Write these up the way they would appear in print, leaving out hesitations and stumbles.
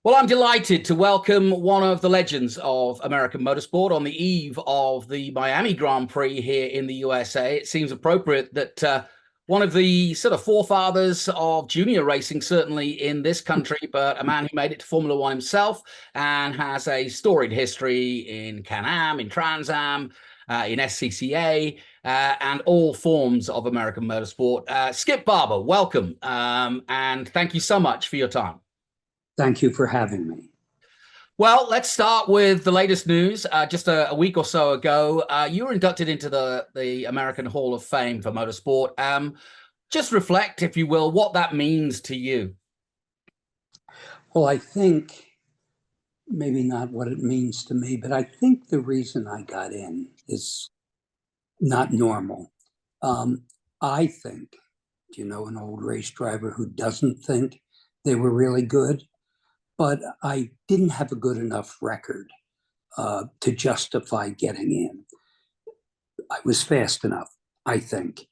Well, I'm delighted to welcome one of the legends of American motorsport on the eve of the Miami Grand Prix here in the USA. It seems appropriate that one of the sort of forefathers of junior racing, certainly in this country, but a man who made it to Formula One himself and has a storied history in Can-Am, in Trans Am, in SCCA, and all forms of American motorsport. Skip Barber, welcome, and thank you so much for your time. Thank you for having me. Well, let's start with the latest news. Just a week or so ago, you were inducted into the American Hall of Fame for motorsport. Just reflect, if you will, what that means to you. Well, I think maybe not what it means to me, but I think the reason I got in is not normal. I think, an old race driver who doesn't think they were really good? But I didn't have a good enough record to justify getting in. I was fast enough, I think.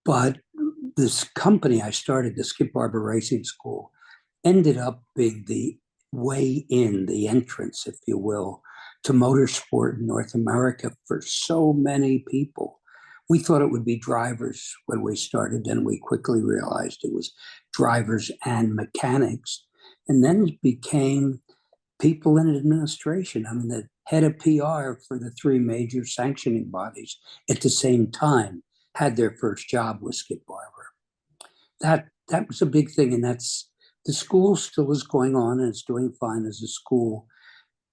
But this company I started, the Skip Barber Racing School, ended up being the way in, the entrance, if you will, to motorsport in North America for so many people. We thought it would be drivers when we started, and we quickly realized it was drivers and mechanics. And then it became people in administration. I mean, the head of PR for the three major sanctioning bodies at the same time had their first job with Skip Barber. That was a big thing, and that's the school still is going on and it's doing fine as a school.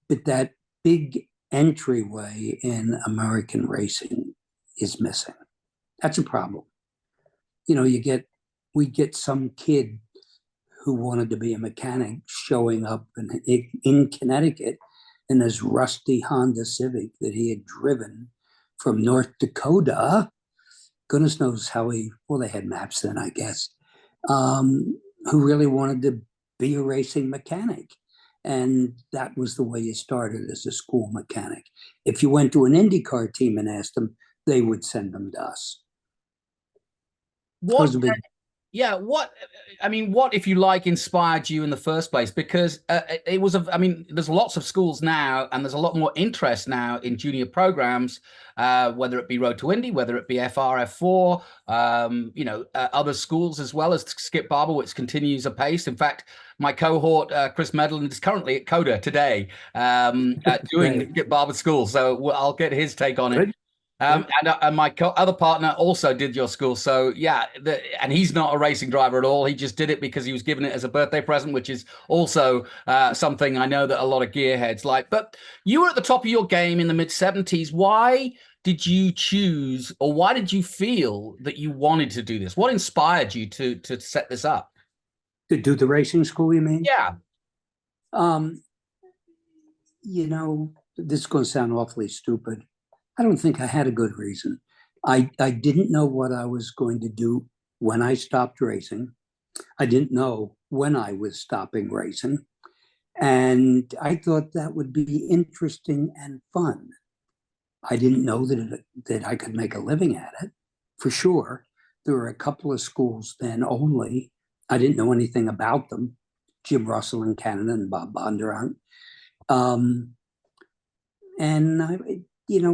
But that big entryway in American racing is missing. That's a problem. We get some kid who wanted to be a mechanic showing up in Connecticut in his rusty Honda Civic that he had driven from North Dakota. Goodness knows how they had maps then, I guess, who really wanted to be a racing mechanic. And that was the way you started as a school mechanic. If you went to an IndyCar team and asked them, they would send them to us. What if you like, inspired you in the first place? Because there's lots of schools now, and there's a lot more interest now in junior programs, whether it be Road to Indy, whether it be FR, F4, other schools as well as Skip Barber, which continues apace. In fact, my cohort, Chris Medland, is currently at Coda today doing the Skip Barber school. So I'll get his take on it. And my other partner also did your school. So yeah, and he's not a racing driver at all. He just did it because he was given it as a birthday present, which is also something I know that a lot of gearheads like. But you were at the top of your game in the mid-70s. Why did you choose, or why did you feel that you wanted to do this? What inspired you to set this up? To do the racing school, you mean? Yeah. This is going to sound awfully stupid. I don't think I had a good reason. I didn't know what I was going to do when I stopped racing. I didn't know when I was stopping racing. And I thought that would be interesting and fun. I didn't know that I could make a living at it, for sure. There were a couple of schools then only. I didn't know anything about them. Jim Russell in Canada and Bob Bondurant. It's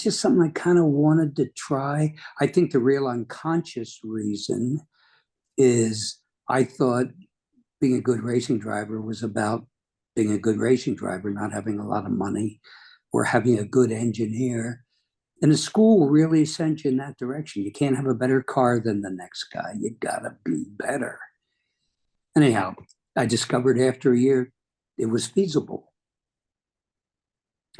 just something I kind of wanted to try. I think the real unconscious reason is I thought being a good racing driver was about being a good racing driver, not having a lot of money or having a good engineer. And the school really sent you in that direction. You can't have a better car than the next guy. You gotta be better. Anyhow, I discovered after a year it was feasible.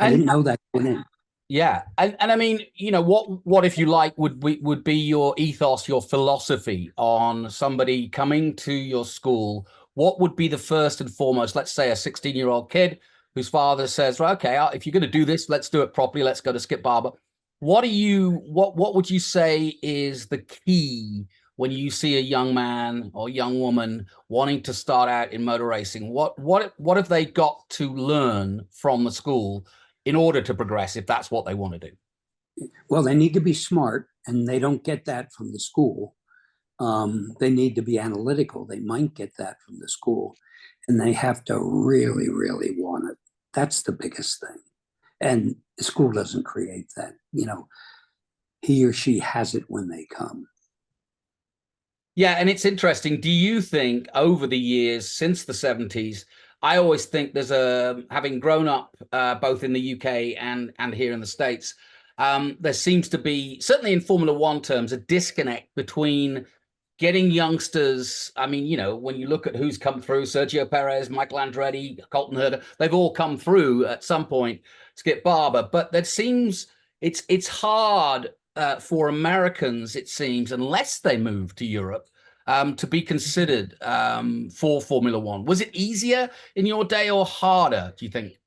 I didn't know that going in. Yeah. And I mean, what if you like would be your ethos, your philosophy on somebody coming to your school? What would be the first and foremost, let's say a 16-year-old kid whose father says, right, okay, if you're going to do this, let's do it properly. Let's go to Skip Barber. What would you say is the key when you see a young man or young woman wanting to start out in motor racing? What have they got to learn from the school in order to progress, if that's what they want to do? Well, they need to be smart, and they don't get that from the school. They need to be analytical. They might get that from the school, and they have to really, really want it. That's the biggest thing. And the school doesn't create that. He or she has it when they come. Yeah, and it's interesting. Do you think over the years since the 70s, I always think there's having grown up both in the UK and here in the States, there seems to be, certainly in Formula One terms, a disconnect between getting youngsters. I mean, when you look at who's come through, Sergio Perez, Michael Andretti, Colton Herta, they've all come through at some point, Skip Barber, but that seems it's hard for Americans, it seems, unless they move to Europe, to be considered for Formula One. Was it easier in your day or harder, do you think?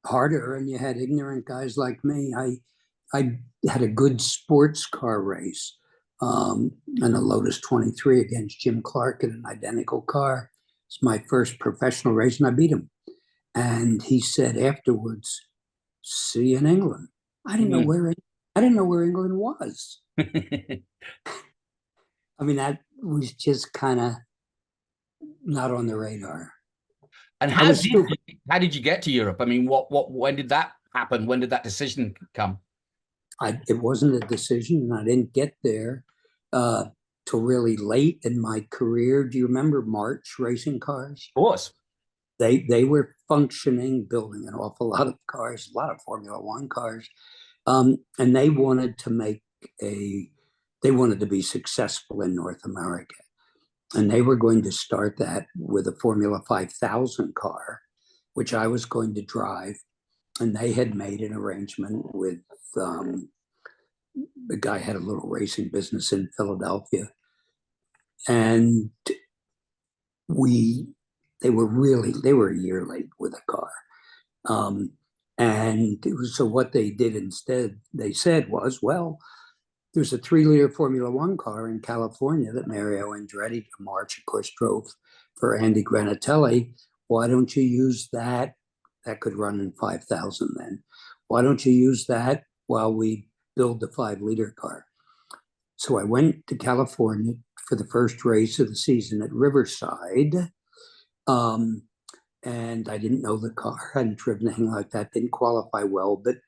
Harder, and you had ignorant guys like me. I had a good sports car race in a Lotus 23 against Jim Clark in an identical car. It's my first professional race, and I beat him. And he said afterwards, "See you in England." I didn't know where I didn't know where England was. I mean, that was just kind of not on the radar. And how did you get to Europe? I mean, when did that happen? When did that decision come? It wasn't a decision, and I didn't get there till really late in my career. Do you remember March racing cars? Of course. They were functioning, building an awful lot of cars, a lot of Formula One cars, and they wanted to be successful in North America, and they were going to start that with a Formula 5000 car, which I was going to drive, and they had made an arrangement with the guy had a little racing business in Philadelphia, and they were a year late with a car. So what they did instead, they said was, well, there's a 3-liter Formula One car in California that Mario Andretti, March, of course, drove for Andy Granatelli. Why don't you use that? That could run in 5,000 then. Why don't you use that while we build the 5-liter car? So I went to California for the first race of the season at Riverside. And I didn't know the car, hadn't driven anything like that, didn't qualify well, but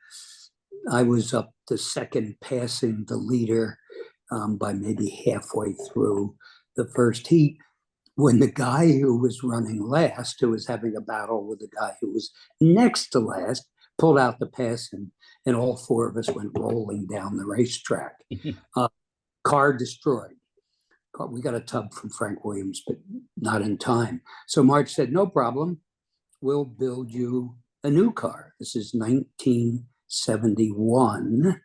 I was up to second, passing the leader by maybe halfway through the first heat, when the guy who was running last, who was having a battle with the guy who was next to last, pulled out the pass, and all 4 of us went rolling down the racetrack. Car destroyed. We got a tub from Frank Williams, but not in time. So March said, no problem. We'll build you a new car. This is 1971.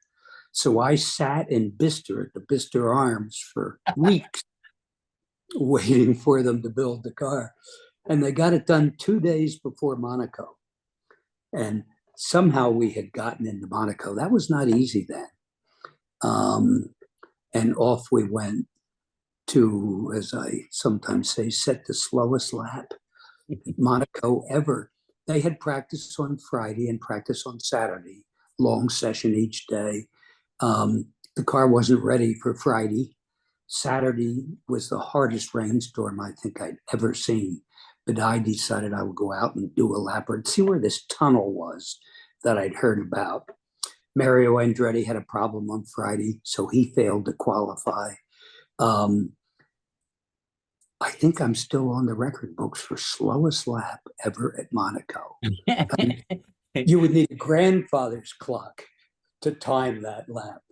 So I sat in Bicester at the Bicester Arms for weeks waiting for them to build the car. And they got it done 2 days before Monaco. And somehow we had gotten into Monaco. That was not easy then. And off we went to, as I sometimes say, set the slowest lap Monaco ever. They had practice on Friday and practice on Saturday, long session each day. The car wasn't ready for Friday. Saturday was the hardest rainstorm I think I'd ever seen. But I decided I would go out and do a lap and see where this tunnel was that I'd heard about. Mario Andretti had a problem on Friday, so he failed to qualify. I think I'm still on the record books for slowest lap ever at Monaco. You would need a grandfather's clock to time that lap.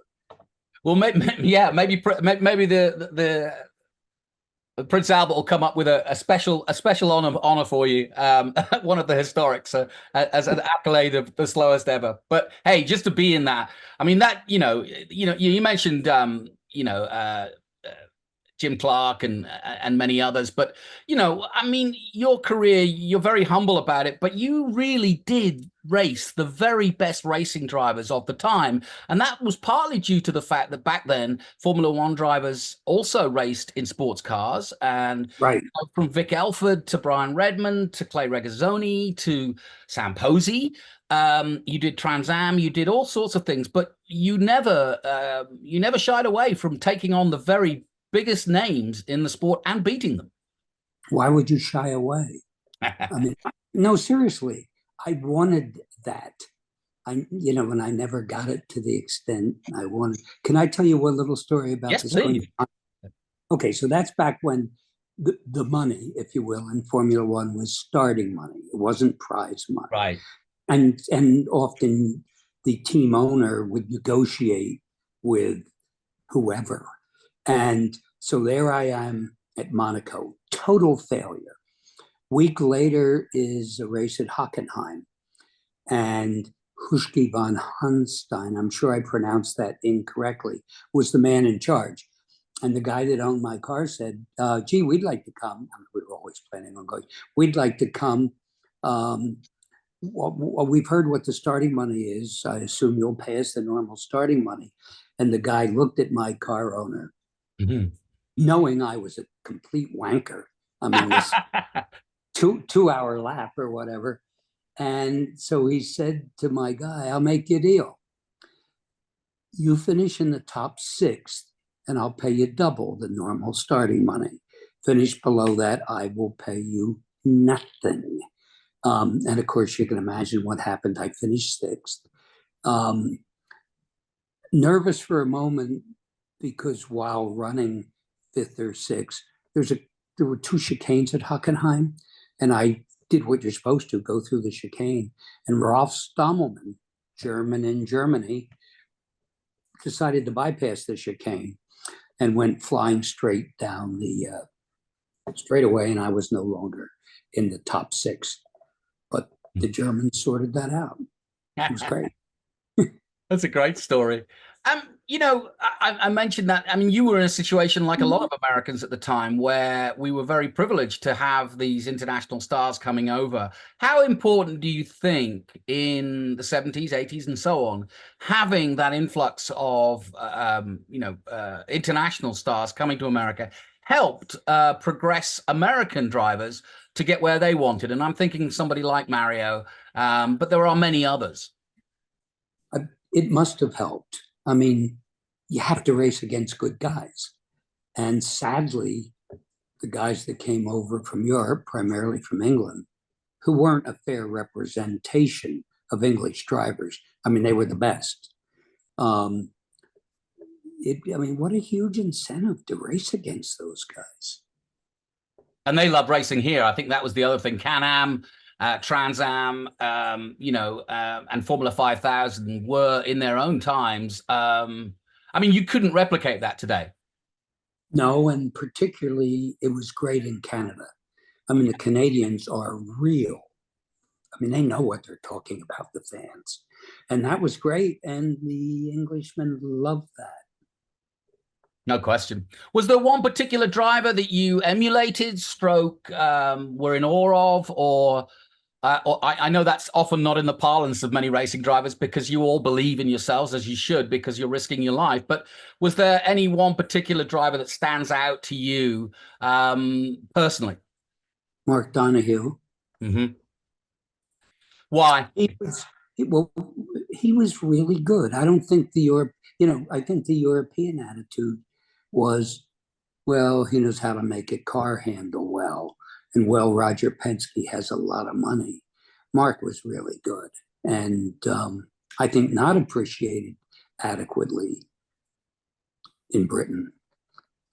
Well, maybe the Prince Albert will come up with a special honor for you, one of the historics as an accolade of the slowest ever. But hey, just to be in that, I mean that you mentioned Jim Clark and many others, but I mean, your career, you're very humble about it, but you really did race the very best racing drivers of the time, and that was partly due to the fact that back then Formula One drivers also raced in sports cars, and right. From Vic Elford to Brian Redmond to Clay Regazzoni to Sam Posey. You did Trans Am, you did all sorts of things, but you never shied away from taking on the very biggest names in the sport and beating them. Why would you shy away? I mean, no, seriously, I wanted that. And I never got it to the extent I wanted. Can I tell you one little story about Yes, this? please. Okay, so that's back when the money, if you will, in Formula One was starting money. It wasn't prize money. Right. And often the team owner would negotiate with whoever. And so there I am at Monaco, total failure. Week later is a race at Hockenheim, and Huschke von Hunstein, I'm sure I pronounced that incorrectly, was the man in charge. And the guy that owned my car said, gee, we'd like to come. I mean, we were always planning on going. We'd like to come. Well, we've heard what the starting money is. I assume you'll pay us the normal starting money. And the guy looked at my car owner, knowing I was a complete wanker. I mean, this two-hour lap or whatever. And so he said to my guy, I'll make you a deal. You finish in the top 6th, and I'll pay you double the normal starting money. Finish below that, I will pay you nothing. And of course, you can imagine what happened. I finished 6th. Nervous for a moment because while running 5th or 6th, there were 2 chicanes at Hockenheim, and I did what you're supposed to, go through the chicane. And Rolf Stammelmann, German in Germany, decided to bypass the chicane and went flying straight down the straightaway, and I was no longer in the top 6. But the Germans sorted that out. It was great. That's a great story. I mentioned that. I mean, you were in a situation like a lot of Americans at the time where we were very privileged to have these international stars coming over. How important do you think in the 70s, 80s, and so on, having that influx of, international stars coming to America helped progress American drivers to get where they wanted? And I'm thinking somebody like Mario, but there are many others. It must have helped. I mean, you have to race against good guys. And sadly, the guys that came over from Europe, primarily from England, who weren't a fair representation of English drivers. I mean, they were the best. What a huge incentive to race against those guys. And they love racing here. I think that was the other thing. Can-Am, Trans Am, and Formula 5000 were in their own times. You couldn't replicate that today. No, and particularly it was great in Canada. I mean, the Canadians are real. I mean, they know what they're talking about, the fans. And that was great. And the Englishmen loved that. No question. Was there one particular driver that you emulated, were in awe of, or I know that's often not in the parlance of many racing drivers because you all believe in yourselves, as you should, because you're risking your life. But was there any one particular driver that stands out to you personally? Mark Donohue. Mm-hmm. Why? He was really good. I don't think I think the European attitude was, well, he knows how to make a car handle well. And well, Roger Penske has a lot of money. Mark was really good. And I think not appreciated adequately in Britain.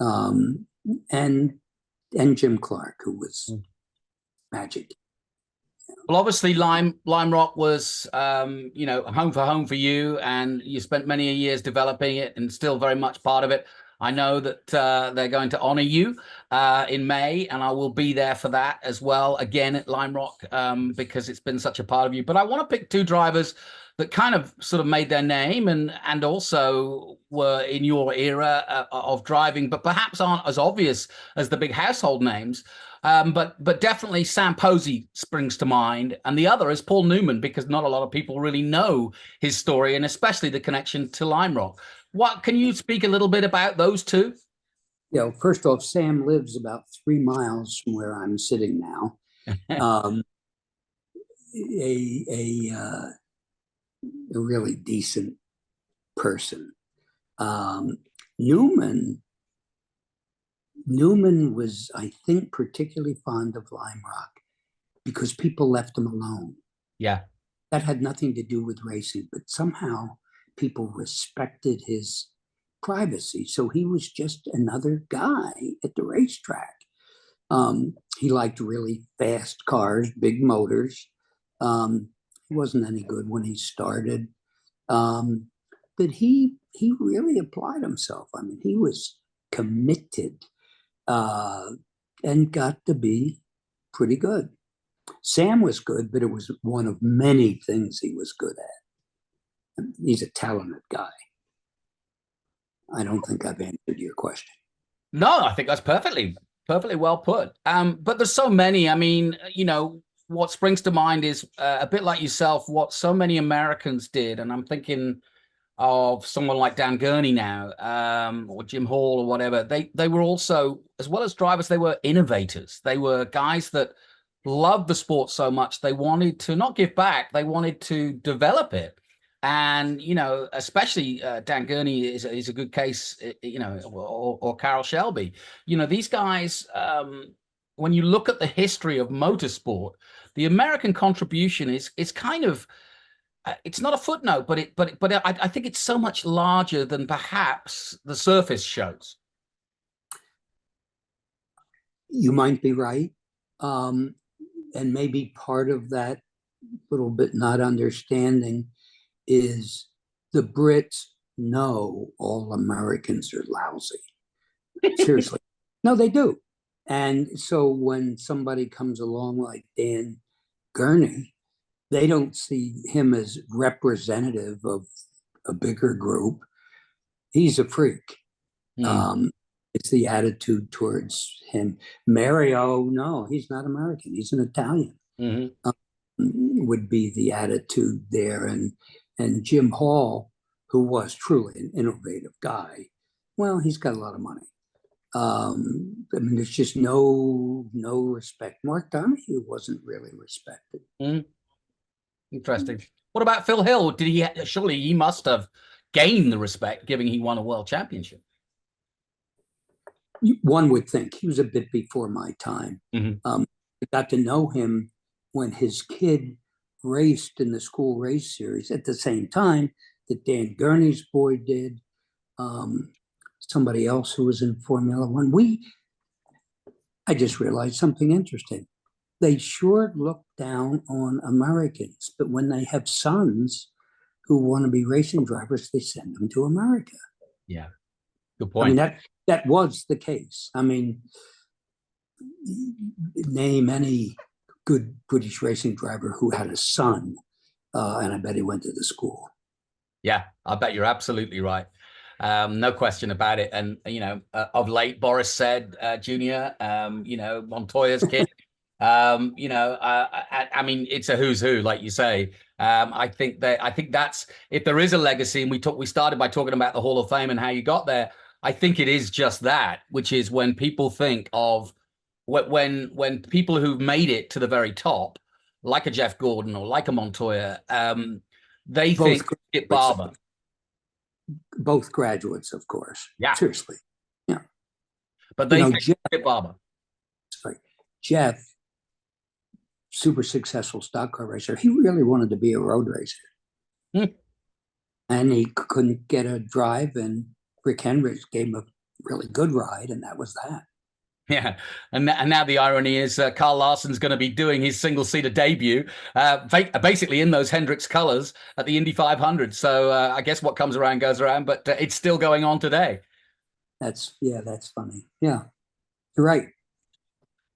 And Jim Clark, who was magic. Well, obviously, Lime Rock was, home for you, and you spent many years developing it, and still very much part of it. I know that they're going to honor you in May, and I will be there for that as well, again at Lime Rock, because it's been such a part of you. But I want to pick 2 drivers that kind of sort of made their name and also were in your era of driving, but perhaps aren't as obvious as the big household names. But definitely Sam Posey springs to mind. And the other is Paul Newman, because not a lot of people really know his story, and especially the connection to Lime Rock. What can you speak a little bit about those 2? First off, Sam lives about 3 miles from where I'm sitting now. A really decent person. Newman Newman was, I think, particularly fond of Lime Rock because people left him alone. Yeah. That had nothing to do with racing, but somehow people respected his privacy. So he was just another guy at the racetrack. He liked really fast cars, big motors. He wasn't any good when he started. But he really applied himself. I mean, he was committed uh, and got to be pretty good. Sam was good, but it was one of many things he was good at. He's a talented guy. I don't think I've answered your question. No, I think that's perfectly well put. But there's so many. I mean, what springs to mind is a bit like yourself, what so many Americans did. And I'm thinking of someone like Dan Gurney now, or Jim Hall or whatever. They were also, as well as drivers, they were innovators. They were guys that loved the sport so much they wanted to not give back, they wanted to develop it. And especially Dan Gurney is a good case, or Carroll Shelby. These guys. When you look at the history of motorsport, the American contribution is kind of it's not a footnote, but I think it's so much larger than perhaps the surface shows. You might be right. And maybe part of that little bit not understanding is the Brits know all Americans are lousy. Seriously. No, they do. And so when somebody comes along like Dan Gurney, they don't see him as representative of a bigger group. He's a freak. It's the attitude towards him. Mario, no, he's not American. He's an Italian. Would be the attitude there. And Jim Hall, who was truly an innovative guy, well, he's got a lot of money. I mean, there's just no respect. Mark Donahue wasn't really respected. Interesting. What about Phil Hill? Did he? Surely he must have gained the respect, given he won a world championship. One would think he was a bit before my time. I got to know him when his kid raced in the school race series at the same time that Dan Gurney's boy did. Somebody else who was in Formula One. I just realized something interesting. They sure look down on Americans, but when they have sons who want to be racing drivers, they send them to America. Yeah, good point. I mean, that was the case. I mean, name any good British racing driver who had a son, and I bet he went to the school. Yeah, I bet you're absolutely right. No question about it. And, of late, Boris Said, Jr., Montoya's kid, I mean, it's a who's who, like you say. I think that's, if there is a legacy, and we started by talking about the Hall of Fame and how you got there, I think it is just that, which is when people think of when people who've made it to the very top, like a Jeff Gordon or like a Montoya, they think Skip Barber. Both graduates, of course. Yeah. Seriously. Yeah. But they think Skip Barber. Sorry. Jeff, super successful stock car racer. He really wanted to be a road racer. And he couldn't get a drive, and Rick Hendricks gave him a really good ride, and that was that. Yeah, and now the irony is Carl Larson's going to be doing his single-seater debut, basically in those Hendricks colors at the Indy 500. So I guess what comes around goes around, but it's still going on today. That's funny. Yeah, you're right.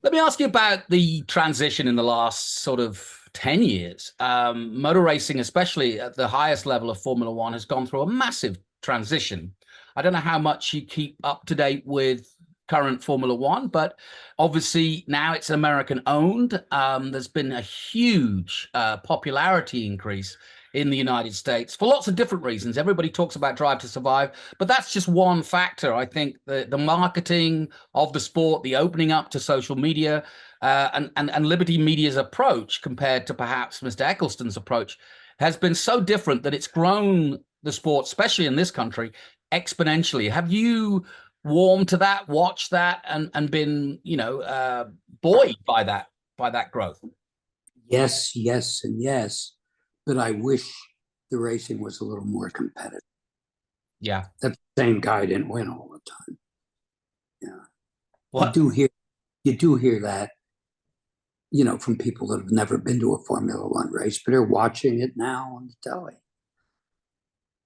Let me ask you about the transition in the last sort of 10 years. Motor racing, especially at the highest level of Formula One, has gone through a massive transition. I don't know how much you keep up to date with current Formula One, but obviously now it's American owned. There's been a huge popularity increase in the United States for lots of different reasons. Everybody talks about Drive to Survive, but that's just one factor. I think the marketing of the sport, the opening up to social media, and Liberty Media's approach compared to perhaps Mr. Eccleston's approach has been so different that it's grown the sport, especially in this country, exponentially. Have you warmed to that, watched that, and been, buoyed by that growth? Yes, yes, and yes. But I wish the racing was a little more competitive. Yeah. That same guy didn't win all the time. Yeah. You What? do hear that, from people that have never been to a Formula One race, but are watching it now on the telly.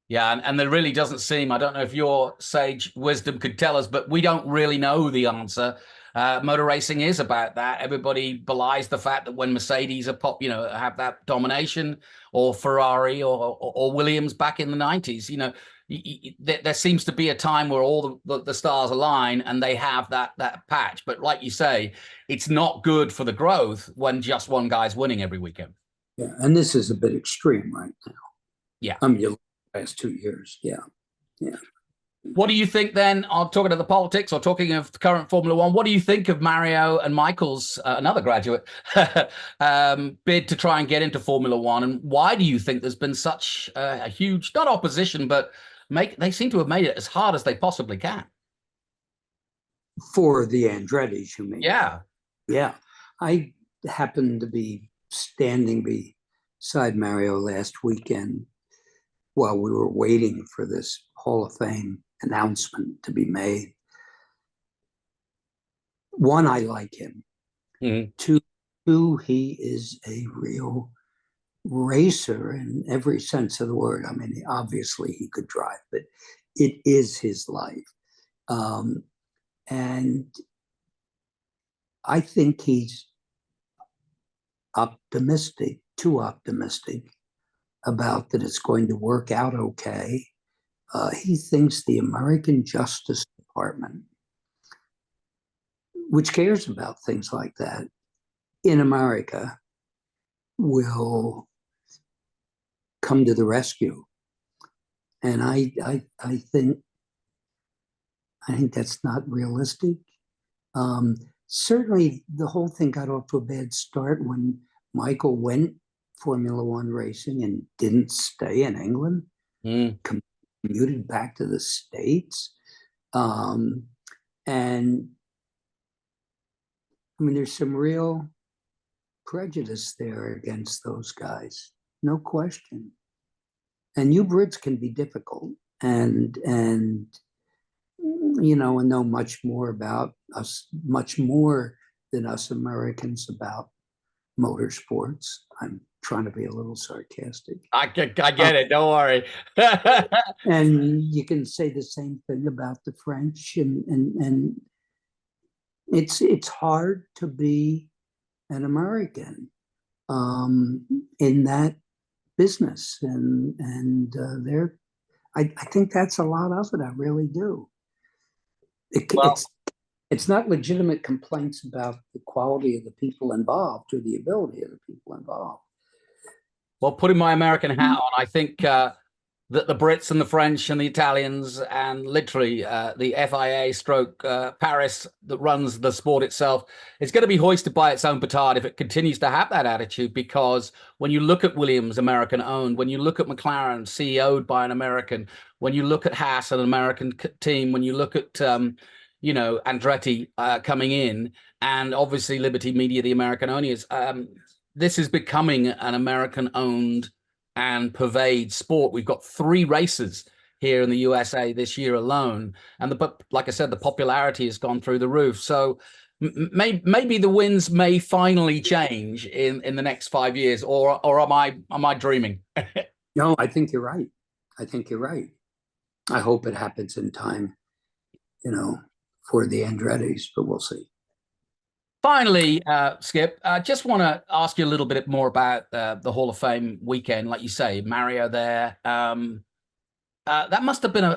Yeah, and there really doesn't seem, I don't know if your sage wisdom could tell us, but we don't really know the answer. Motor racing is about that. Everybody belies the fact that when Mercedes have that domination, or Ferrari or Williams back in the 90s, there seems to be a time where all the stars align and they have that patch. But like you say, it's not good for the growth when just one guy's winning every weekend. Yeah, and this is a bit extreme right now. Yeah. I mean, you look at the last 2 years. Yeah. Yeah. What do you think then, talking of the politics or talking of current Formula One, what do you think of Mario and Michael's, another graduate, bid to try and get into Formula One? And why do you think there's been such a huge, not opposition, but they seem to have made it as hard as they possibly can? For the Andrettis, you mean? Yeah. Yeah. I happened to be standing beside Mario last weekend while we were waiting for this Hall of Fame announcement to be made. One, I like him. Mm-hmm. Two, he is a real racer in every sense of the word. I mean, obviously he could drive, but it is his life. And I think he's too optimistic about that it's going to work out okay. He thinks the American Justice Department, which cares about things like that in America, will come to the rescue. And I think that's not realistic. Certainly, the whole thing got off to a bad start when Michael went Formula One racing and didn't stay in England, commuted back to the States. And I mean, there's some real prejudice there against those guys, no question. And you Brits can be difficult and know much more about us, much more than us Americans about motorsports. I'm trying to be a little sarcastic. I get it. Don't worry. And you can say the same thing about the French, and it's hard to be an American in that business, and I think that's a lot of it. I really do. It's not legitimate complaints about the quality of the people involved or the ability of the people involved. Well, putting my American hat on, I think that the Brits and the French and the Italians and literally the FIA stroke Paris that runs the sport itself is going to be hoisted by its own petard if it continues to have that attitude. Because when you look at Williams, American owned, when you look at McLaren, CEO'd by an American, when you look at Haas, an American team, when you look at Andretti coming in, and obviously Liberty Media, the American owners, this is becoming an American-owned and pervade sport. We've got 3 races here in the USA this year alone, and like I said, the popularity has gone through the roof. So maybe the winds may finally change in the next 5 years, or am I dreaming? No, I think you're right. I hope it happens in time, for the Andrettis, but we'll see. Finally, Skip, I just want to ask you a little bit more about the Hall of Fame weekend. Like you say, Mario there. That must have been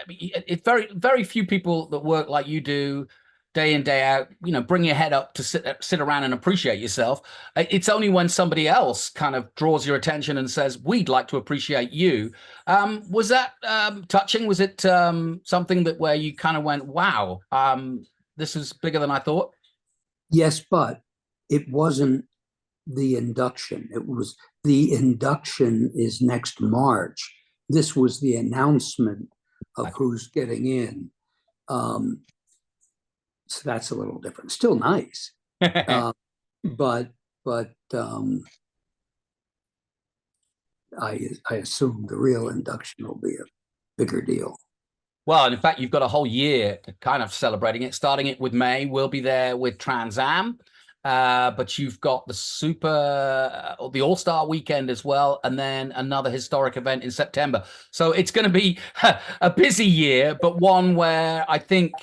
it's very, very few people that work like you do day in, day out, bring your head up to sit around and appreciate yourself. It's only when somebody else kind of draws your attention and says, we'd like to appreciate you. Was that touching? Was it something where you kind of went, wow, this is bigger than I thought? Yes, but it wasn't the induction. The induction is next March. This was the announcement of who's getting in. So that's a little different. Still nice, but I assume the real induction will be a bigger deal. Well, and in fact, you've got a whole year kind of celebrating it. Starting it with May, we'll be there with Trans Am. But you've got the the All-Star weekend as well, and then another historic event in September. So it's going to be a busy year, but one where I think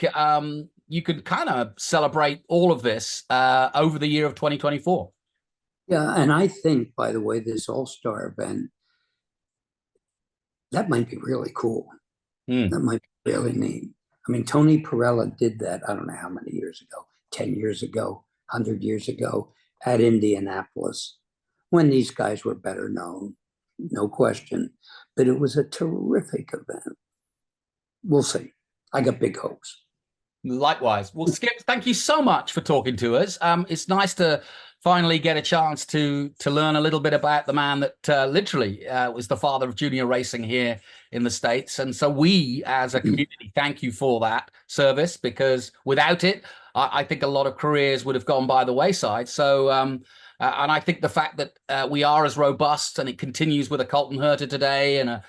you can kind of celebrate all of this over the year of 2024. Yeah, and I think, by the way, this All-Star event, that might be really cool. Mm. That might be really neat. I mean, Tony Perella did that, I don't know how many years ago, 10 years ago, 100 years ago at Indianapolis, when these guys were better known, no question. But it was a terrific event. We'll see. I got big hopes. Likewise. Well, Skip, thank you so much for talking to us. It's nice to finally get a chance to learn a little bit about the man that literally was the father of junior racing here in the States. And so we, as a community, thank you for that service, because without it, I think a lot of careers would have gone by the wayside. So, and I think the fact that we are as robust, and it continues with a Colton Herta today and a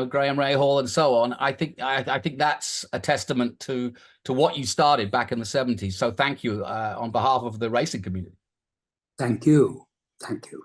Graham Rahal and so on. I think that's a testament to what you started back in the 70s. So thank you on behalf of the racing community. Thank you. Thank you.